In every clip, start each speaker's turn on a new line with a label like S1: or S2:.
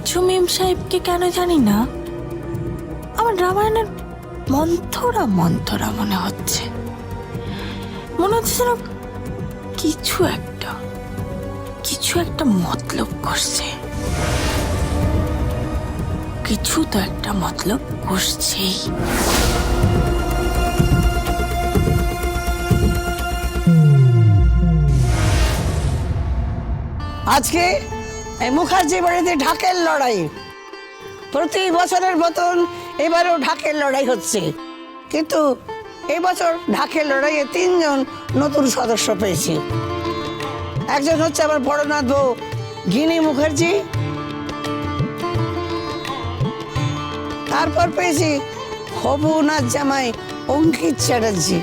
S1: মেজো মেম সাহেবকে কেন জানি না আমার রামায়ণের মন্থরা মন্থরা মনে হচ্ছে যেন কিছু একটা মতলব করছে, কিছু তো একটা মতলব করছেই।
S2: আজকে এই মুখার্জি বাড়িতে ঢাকের লড়াই। প্রতি বছরের মতন এবারেও ঢাকের লড়াই হচ্ছে, কিন্তু এবছর ঢাকের লড়াইয়ে 3 জন নতুন সদস্য পেয়েছি। একজন হচ্ছে আমার বড়নাথ বউ গিনি মুখার্জি, তারপর পেয়েছি হবু নাথ জামাই অঙ্কিত চ্যাটার্জি,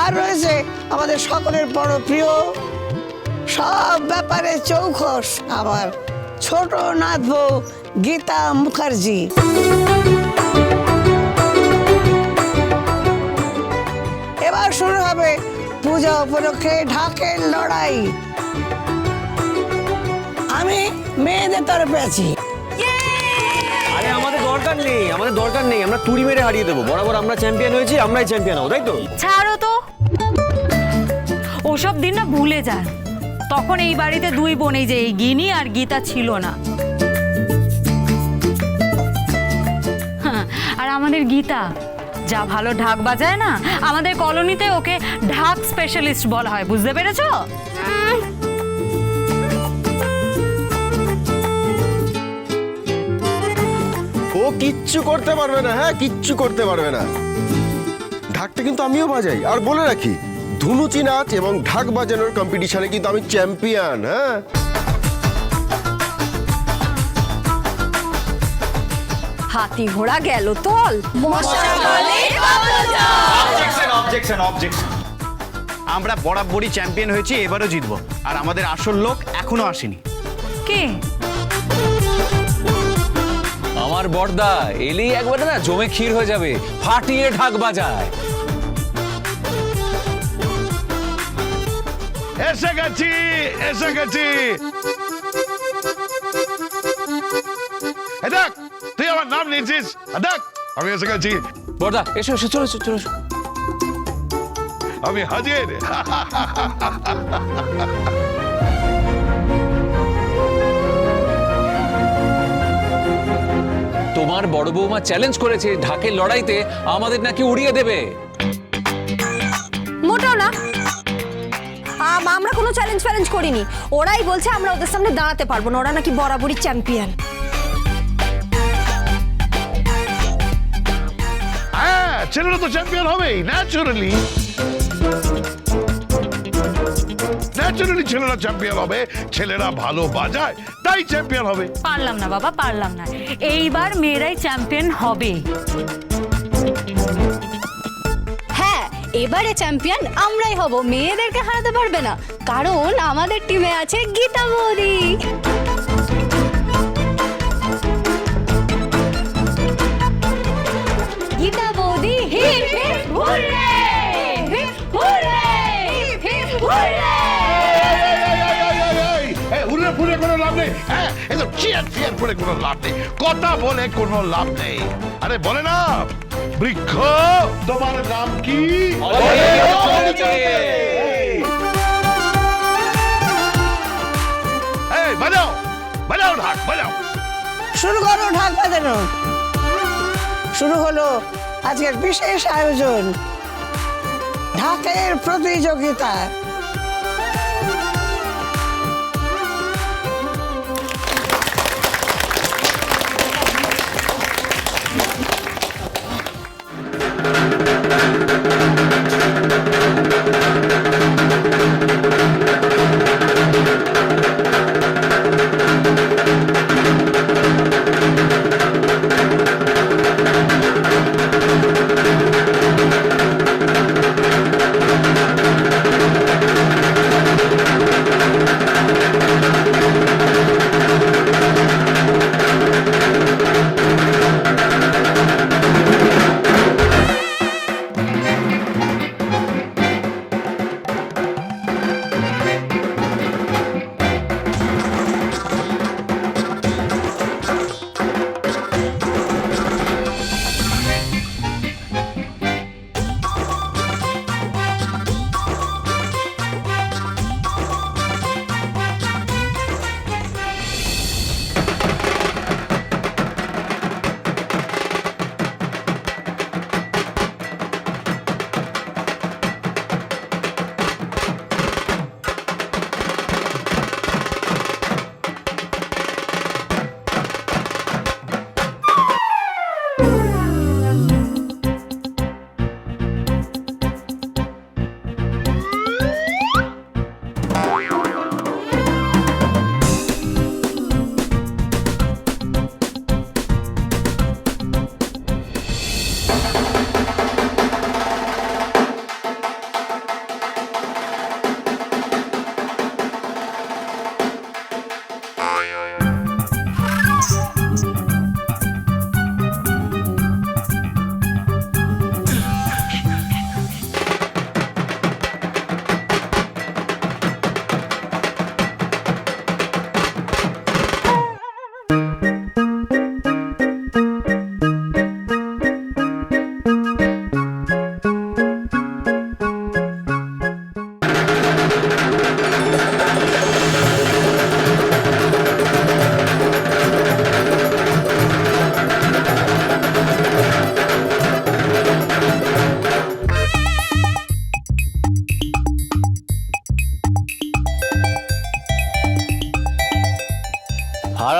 S2: আর রয়েছে আমাদের সকলের বড় প্রিয়, সব ব্যাপারে চৌখস আমার ছোট নাথ বউ গীতা মুখার্জি। এবার শুরু হবে পূজা উপলক্ষে ঢাকের লড়াই। আমি মেয়েদের তরফে আছি।
S3: আরে আমাদের দরকার নেই, আমরা তুড়ি মেরে হারিয়ে দেবো। বরাবর আমরা চ্যাম্পিয়ন হয়েছি, আমরাই চ্যাম্পিয়ন হবো, তাই তো?
S4: ছাড়ো তো, ওসব দিন না ভুলে যান। তখন এই বাড়িতে 2 বোন, এই যে এই গিনি আর গীতা ছিল না। আর আমাদের গীতা যা ভালো ঢাক বাজায় না, আমাদের কলোনিতে ওকে ঢাক স্পেশালিস্ট বলা হয়, বুঝতে পেরেছো?
S5: ও কিচ্ছু করতে পারবে না, হ্যাঁ কিচ্ছু করতে পারবে না। ঢাকটা কিন্তু আমিও বাজাই, আর বলে রাখি ধুনুচি নাচ এবং ঢাক বাজানোর কম্পিটিশনে কিন্তু আমি চ্যাম্পিয়ন। হ্যাঁ
S4: হাতি ঘোড়া গেল তল।
S6: অবজেকশন। আমরা বরাবরই চ্যাম্পিয়ন হয়েছি, এবারও জিতবো। আর আমাদের আসল লোক এখনো আসেনি।
S4: কে?
S7: আমার বড়দা এলেই একবারে না জমে ক্ষীর হয়ে যাবে, ফাটিয়ে ঢাক বাজায়।
S8: এসে গেছি। দেখ তুই আমার নাম নিয়েছিস, দেখ আমি এসে গেছি।
S7: বড়দা এসো চলো।
S8: আমি হাজির।
S7: তোমার বড় বৌমা চ্যালেঞ্জ করেছে ঢাকের লড়াইতে আমাদের নাকি উড়িয়ে দেবে।
S9: মোটেও না, আমরা কোনো চ্যালেঞ্জ করিনি। ওরাই বলছে আমরা ওদের সামনে দাঁড়াতে পারবো না, ওরা নাকি বরাবরই চ্যাম্পিয়ন।
S8: হ্যাঁ ছেলেরা তো চ্যাম্পিয়ন হবেই, ন্যাচুরালি ছেলেরা চ্যাম্পিয়ন হবে। ছেলেরা ভালো বাজায় তাই চ্যাম্পিয়ন হবে।
S4: পারলাম না বাবা, পারলাম না। এইবার মেয়েরাই চ্যাম্পিয়ন হবে।
S9: হ্যাঁ, এবারে চ্যাম্পিয়ন আমরাই হব, মেয়েদেরকে হারাতে পারবে না, কারণ আমাদের টিমে আছে গীতা বৌদি। গীতা বৌদি hip hip hooray, hip hooray, hip hooray.
S8: ফুলে কোনো লাভ নেই, হ্যাঁ এসব চিয়ার করে কোনো লাভ নেই, কথা বলে কোনো লাভ নেই। আরে বলে না বৃক্ষ তোমার নাম কি? বাজাও ঢাক বাজাও।
S2: শুরু করো ঢাক বাজানো। শুরু হলো আজকের বিশেষ আয়োজন, ঢাকের প্রতিযোগিতা।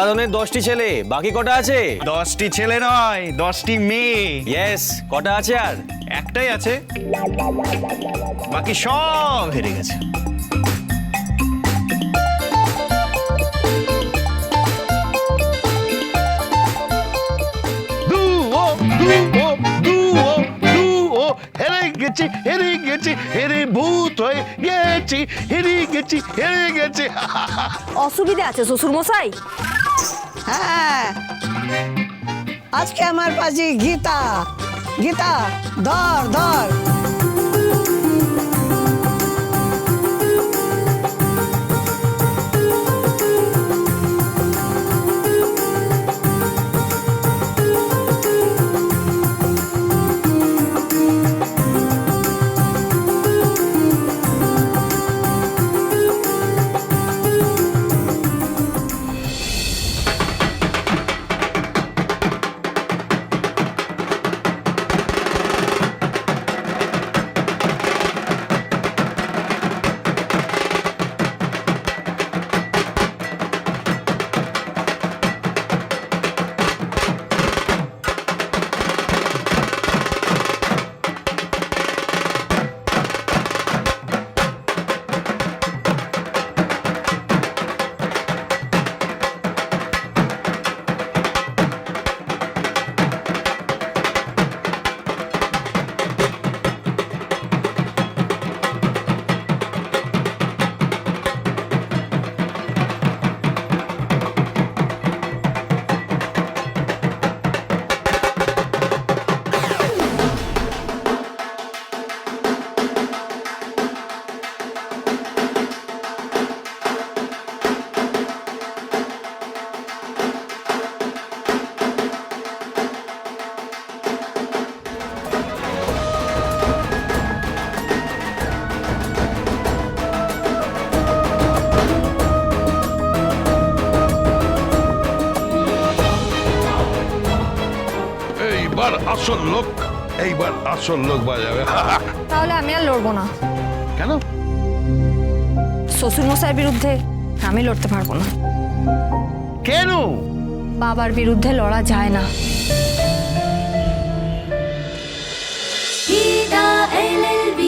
S3: হারাধনের 10টি ছেলে, বাকি কটা আছে?
S6: 10টি ছেলে নয়, 10টি মেয়ে।
S3: ইয়েস, কটা আছে আর?
S6: একটাই আছে, বাকি সব হেরে গেছে।
S8: দুও দুও দুও দুও হেরে গেছি হেরে ভূত হয়ে গেছি হেরে গেছি
S9: অসুবিধা আছে শ্বশুর মশাই?
S2: হ্যাঁ, আজকে আমার পাশে গীতা। গীতা, ধর ধর।
S8: এইবার আসল লোক বাজাবে
S9: তাহলে আমি আর লড়বো না।
S8: কেন?
S9: শ্বশুর মশাইয়ের বিরুদ্ধে আমি লড়তে পারবো না।
S8: কেন?
S9: বাবার বিরুদ্ধে লড়া যায় না।
S1: গীতা LLB